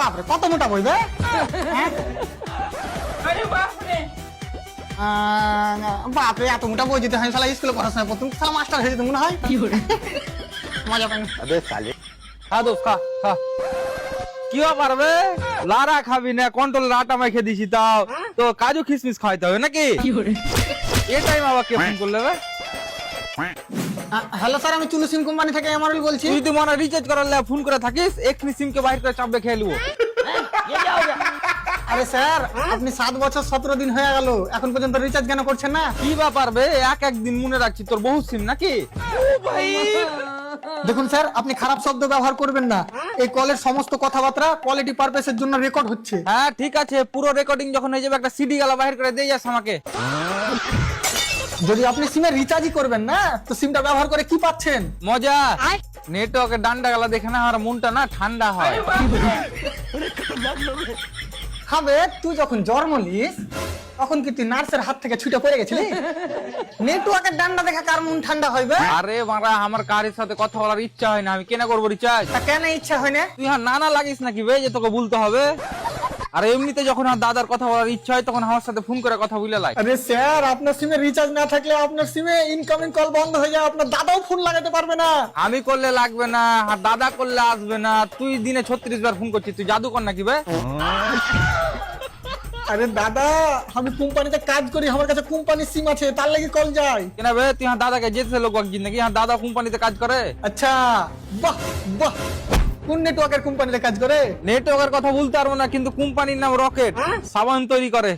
বাপরে কত মোটা বই বে বাপরে এত মোটা বই যেতে হয় শালা স্কুলে পড়াশোনা করতুম শালা মাস্টার হয়ে যেত মনে হয় মজা পাই अबे साले খা দোস্ত খা খা কি পারবে লারা খাবি না কন্ট্রোল আটা মাখে দিছি তাও তো কাজু কিশমিশ খাইতে হবে নাকি এই টাইম আবার কে ফোন করলে রে হ্যালো স্যার আমি চুলু সিম কোম্পানি থেকে এমআরএল বলছি তুই তো মনে রিচার্জ করার লে ফোন করে থাকিস এক্ষুনি সিম কে বাইরে করে চাপবে খেয়ে লিবো আরে স্যার আপনি 7 বছর 17 দিন হয়ে গেল এখন পর্যন্ত রিচার্জ কেন করছেন না কি ব্যাপার বে এক এক দিন মনে রাখছি তোর বহু সিম নাকি দেখুন স্যার আপনি খারাপ শব্দ ব্যবহার করবেন না এই কলের সমস্ত কথাবার্তা কোয়ালিটি পারপাসের জন্য রেকর্ড হচ্ছে হ্যাঁ ঠিক আছে পুরো রেকর্ডিং যখন হয়ে যাবে একটা সিডি গালা বাইরে করে দিয়ে যাস আমাকে যদি আপনি সিমে রিচার্জই করবেন না তো সিমটা ব্যবহার করে কি পাচ্ছেন মজা নেটওয়ার্কে ডান্ডা গালা দেখে না আমার মনটা না ঠান্ডা হয় হবে তুই যখন জন্ম নিস তখন কি তুই নার্সের হাত থেকে ছুটে পড়ে গেছিলি নেটওয়ার্কের ডান্ডা দেখা কার মন ঠান্ডা হইবে আরে মারা আমার কারের সাথে কথা বলার ইচ্ছা হয় না আমি কেন করবো রিচার্জ তা কেন ইচ্ছা হয় না তুই হ্যাঁ নানা লাগিস নাকি বে যে তোকে বলতে হবে আর এমনিতে যখন আমার দাদার কথা বলার ইচ্ছা হয় তখন আমার সাথে ফোন করে কথা বলে লাই আরে স্যার আপনার সিমে রিচার্জ না থাকলে আপনার সিমে ইনকামিং কল বন্ধ হয়ে যায় আপনার দাদাও ফোন লাগাতে পারবে না আমি করলে লাগবে না আর দাদা করলে আসবে না তুই দিনে 36 বার ফোন করছিস তুই জাদু কর নাকি বে আরে দাদা আমি কোম্পানিতে কাজ করি আমার কাছে কোম্পানির সিম আছে তার লাগি কল যায় কেন বে তুই হ্যাঁ দাদাকে যেতে লোক একদিন নাকি হ্যাঁ দাদা কোম্পানিতে কাজ করে আচ্ছা বাহ বাহ কোন নেটওয়ার্কের কোম্পানিতে কাজ করে নেটওয়ার্কের কথা বলতে পারবো না কিন্তু কোম্পানির নাম রকেট সাবান তৈরি করে